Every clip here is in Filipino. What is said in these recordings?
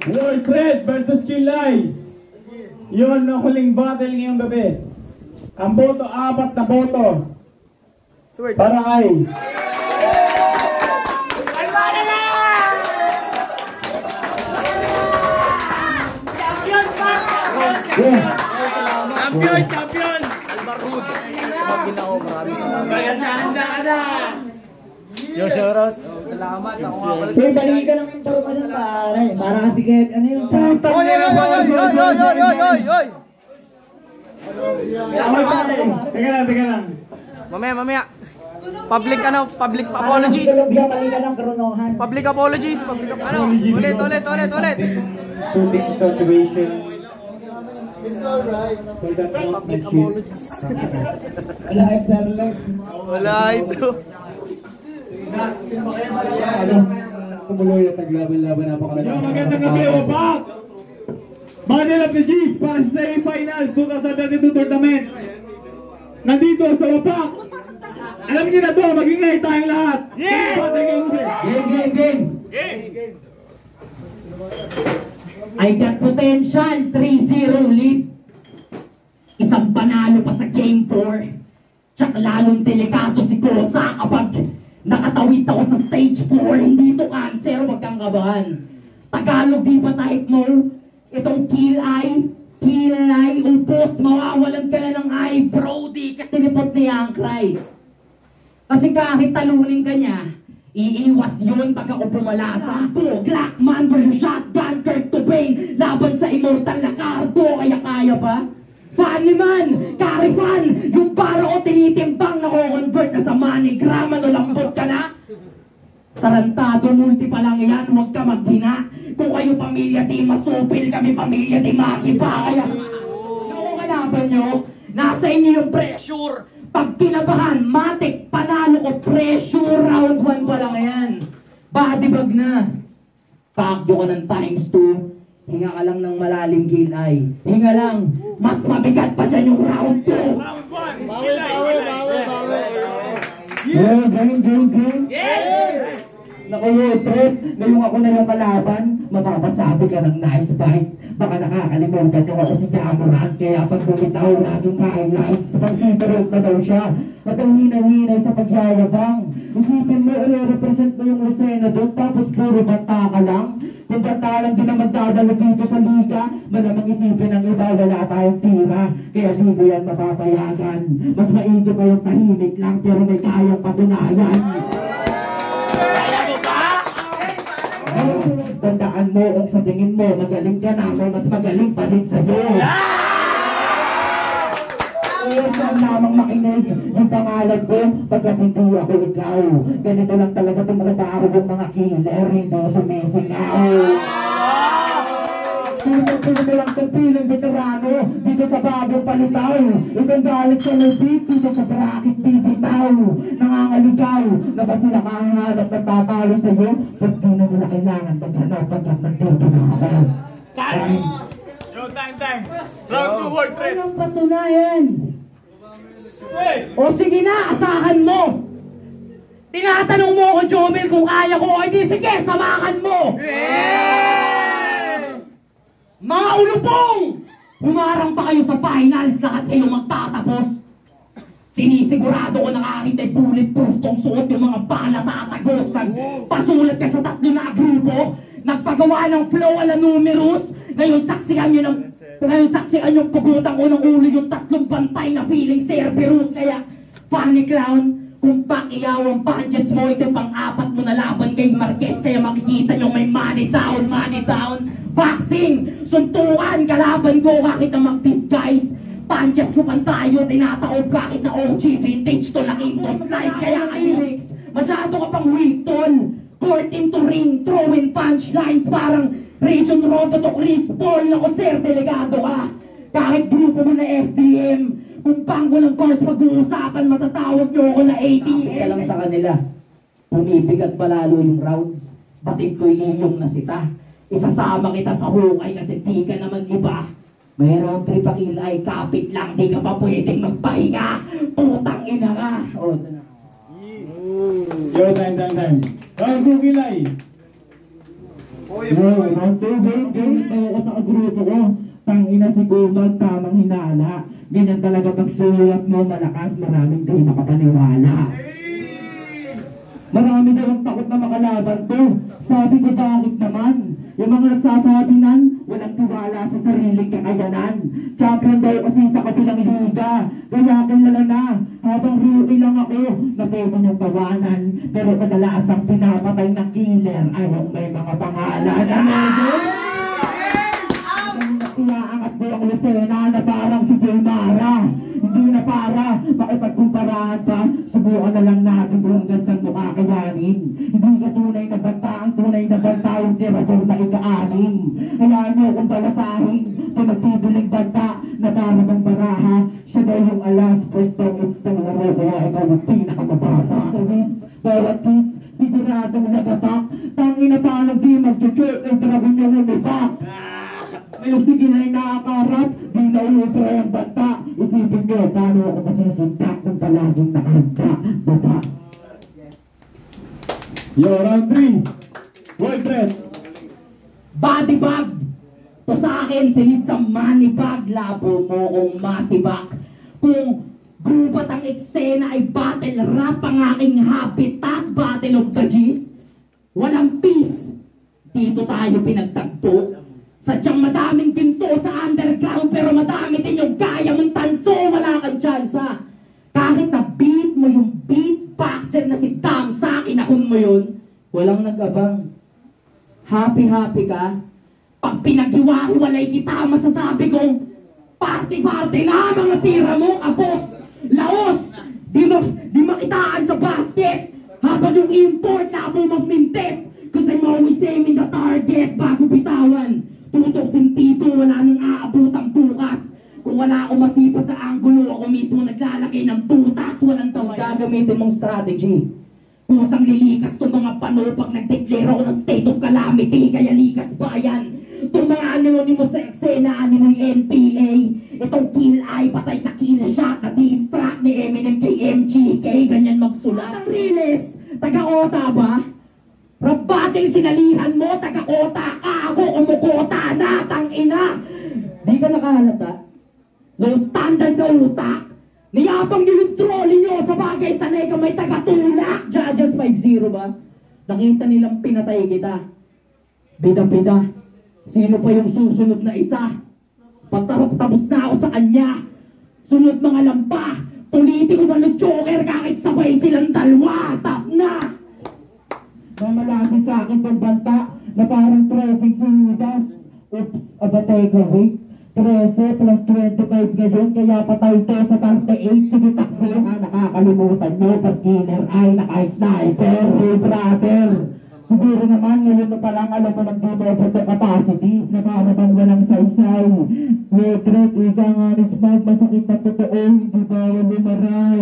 World Trade versus Kilay. Yun ang huling battle ngayong gabi. Ang boto, 4 na boto. Para kay Champion! Albarud! Maginao, maraming salamat. Handa. Yo, shoutout. Salamat. Hey, balik ka ng impormasyon pare. Para kasi kahit ano yung sa... Oy! Teka lang. Mamaya. Public apologies. Public apologies. Ulit. shooting situation. It's alright. Public apologies. Wala, Exerlex. Wala ito. Tumuloy at naglaban-laban napakalaga. Magandang gabi, Wapak! Battle of the G's para sa semi-finals 2032 tournament. Nandito sa Wapak. Alam niyo na to, magingay tayong lahat. Game. I got potential, 3-0 lead. Isang panalo pa sa game 4. Tsak lalong delikado si Kosa kapag nakatawid ako sa stage 4. Hindi to cancer, wag kang kabahan. Tagalog di ba type mo? Itong kill eye, upos, mawawalan ka na ng eye, Brody, kasi nipot ni Young Christ. Kasi kahit talunin ka niya, iiwas yun pagka pumalasa. Glockman versus shotgun, Kurt Cobain, laban sa immortal na Cardo, kaya kaya pa? Funny man, carry fan, yung para o tinitimbang na convert na sa MoneyGram, ano lambot ka na? Tarantado, multi pa lang yan, huwag ka maghina. Kung kayo pamilya di masupil, kami pamilya di makipa. Kaya noong kalaban nyo, nasa inyo yung pressure. Pag kinabahan, matik, panalo ko, pressure, round 1 pa lang yan. Body bag na. Pakyo ka ng ×2. Hinga ka lang ng malalim gill eye. Hinga lang. Mas mabigat pa dyan yung round 2. Round 1! Bawi! Game! Naku, Trent, ngayong ako na yung kalaban, mapapasabi ka ng nice fight. Baka nakakalimutan nyo ako si Jamoran, kaya pag bumitaw laging highlights, pag-sitarot na daw siya. At ang hinay-hinay sa pagyayabang. Isipin mo, i-represent mo yung Lucena doon, tapos puro banta ka lang. Kung banta lang din ang magdadalo dito sa liga, malamang isipin ng iba, wala tayong tira. Kaya di ko yan mapapayagan. Mas maigi pa yung tahimik lang, pero may kayang patunayan. Tandaan mo kung sa tingin mo magaling ka na, mas magaling pa din sa'yo. Saan lamang makinig yung pangalan ko pagkat hindi ako ikaw. Ganito lang talaga tumrabaho yung mga killer, hindi sumisingaw. Tulad na lang itong piling veterano dito sa bagong palitaw. Itong galit sa lubik dito sa bracket bibitaw. Nangangaligaw na ba sila kahanap na tatalo sa'yo? Tapos di na nila kailangan maghanap pagkat nandito na ako. Time! Round 2 World Trade! Anong patunayan? O sige na, asahan mo! Tinatanong mo ako, Jomel, kung kaya ko, ay di sige, samahan mo! Mga ulupong! Humarang pa kayo sa finals, lahat kayo magtatapos. Sinisigurado ko na kahit ay bulletproof tong suot yung mga bala tatagos. Pasulat ka sa 3 na grupo, nagpagawa ng flow ala numerous. Ngayon saksihan yung pagutang unang ulo yung 3 bantay na feeling Cerberus. Kaya funny clown, kung Pacquiao ang punches mo, ito pang-4 mo na laban kay Marquez. Kaya makikita nyo may money down. Boxing, suntukan, kalaban ko kahit na mag-disguise. Punches ko pan tayo, tinataob kahit na OG vintage to laking to slice. Kaya Alex, masyado ka pang Wheaton. Court into ring, throwing punchlines, parang Region Rondo to Chris Paul. Ako sir, delegado ka. Kahit grupo mo na FDM, kung panggo ng course pag-uusapan, matatawag nyo ako na ATM. Ka lang sa kanila, bumibigat palalo yung rounds. Batid ko iyong nasita. Isasama kita sa hukay kasi di ka naman iba. Mayroong 3 pakil ay kapit lang, di ka pa pwedeng magpahinga. Putang ina ka. O, ito na. Yo, time. Round 2 Kilay. Round 2, game. Tayo ko sa kagrupo ko. Tangina si Gumag, tamang hinala. Ganyan talaga pagsulat mo, malakas, maraming di makapaniwala. Marami daw ang takot na makalaban to. Sabi ko, bakit naman? Yung mga nagsasabi nan, walang tiwala sa sariling kakayanan. Champion daw kasi sa kabilang liga. Kaya kilala na, habang rookie lang ako, napego yung tawanan. Pero kadalasang pinapatay ng killer, ayaw may mga pangalan. Iaangat ko ang Lucena na parang si Jaymara. Hindi na para makipagkumparahan pa. Subukan na lang natin kung hanggang saan mo kakayanin. Hindi ka tunay na banta, ang tunay na banta yung tirador na ika-anim. Hayaan nyo kung palasahin kung nagtibuling banta na parang ang baraha. Siya daw yung alas, pwesto it's the laro. Kaya ikaw yung pinakamabata. Sa wins, bawat hits, siguradong nagapak. Tangin na paano di mag-chuchuk, ang dragon niya lumibak. Ngayon sige na yung nakakarap, di na ulitra yung bata. Isipin nyo, paano ako masisintak kung palaging nakahanda, bata. Yo, round 3. World threat. Body bag! To sa akin, silid sa money bag. Labo mo kung masibak. Kung gubat ang eksena ay battle rap ang aking habitat. Battle of the G's. Walang peace. Dito tayo pinagtagpo. Sadyang madaming ginto sa underground, pero madami din yung kaya mong tanso. Wala kang tsansa. Kahit na beat mo yung beatboxer na si Damsa, kinahon mo yun, walang nag-abang. Happy-happy ka? Pag pinaghiwa-hiwalay kita, masasabi kong party-party na mga tira mo, kabos, laos, di makitaan sa basket. Habang yung import na mo magmintes, cause I'm always aiming the target bago bitawan. Tutok sentido, wala nang aabutang bukas. Kung wala akong masipat na anggulo, ako mismo naglalagay ng putas. Walang tawag. Gagamitin mong strategy. Kusang lilikas itong mga pano pag nag-declare ako ng state of calamity. Kaya likas bayan. Itong mga anonymous sa eksena, animoy NPA. Itong kill ay patay sa kill shot na distract ni Eminem kay MGK. Ganyan magsulat. Ang riles, taga-ota ba? Rap battle sinalihan mo, taga-kota ka, ako kumukota na, tang-ina. Di ka nakahalata? Low standard na utak. Niyabang nyo yung trolley nyo sa bagay sanay ka may taga-tulak. Judges 5-0 ba? Nakita nilang pinatay kita. Bida-bida. Sino pa yung susunod na isa? Tapos na ako sa kanya. Sunod mga lampa. Politiko ba ng joker kahit sabay silang dalawa? Tap na! Mamalapit sa akin pang banta na parang traffic Judas. Oops, abatay ka, wait. 13 plus 25 ngayon, kaya patay to sa 38. Sige, takbo ha, nakakalimutan nyo. Pag killer ay naka-sniper. Hey, brother. Siguro naman, ngayon na palang alam mo nag-denote capacity na para bang walang saysay. Wait, ika nga ni Smag, masakit na totoo, hindi bawal lumaray.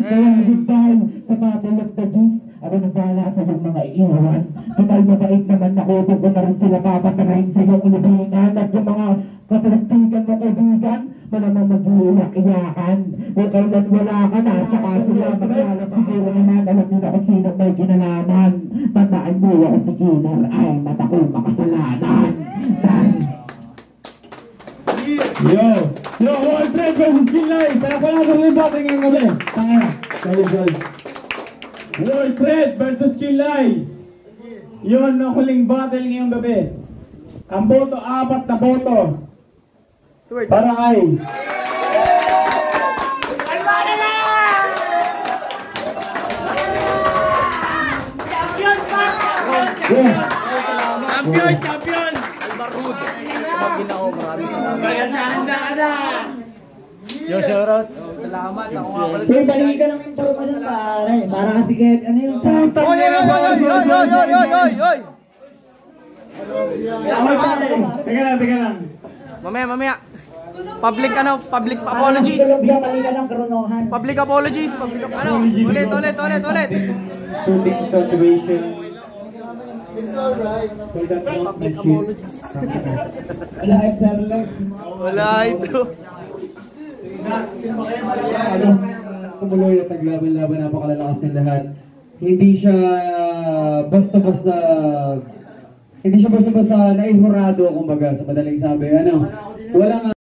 Kaya goodbye sa battle of the G's. Ako nagdala sa mga iiwan. Total mabait naman ako, kung na rin sila papatarahin sa iyong ulubingan. At yung mga kaplastikan mo kaibigan, malamang mag-iiyak-iyakan. Kung kailan wala ka na, saka sila maglalap siguro naman, alam nila kung sino may kinalaman. Tandaan mo ako si Killer ay matakong makasalanan. Yo, World threat versus Kinlay. Kaya ko lang kung ibating ngayong gabi. Tanga. Sorry. World threat versus Kinlay. Yun ang huling battle ngayong gabi. Ang boto, 4 na boto. Para kay Champion! Barud! Maginaw, maraming salamat. Yo, shoutout. Salamat. Ako nga pala. Sir, balikan ng impormasyon pare. Para kasi kahit ano yung sa... Oy! Teka lang. Mamaya. Public apologies. Balikan ng karunohan. Public apologies. Ulit. Shooting situation. It's alright. Public apologies. Wala, sir, lang. Wala ito. Kumuloy at naglaban-laban, napakalalakas ng lahat. Hindi siya basta-basta Hindi siya basta-basta naihurado, kumbaga, sa madaling sabi. Ano, walang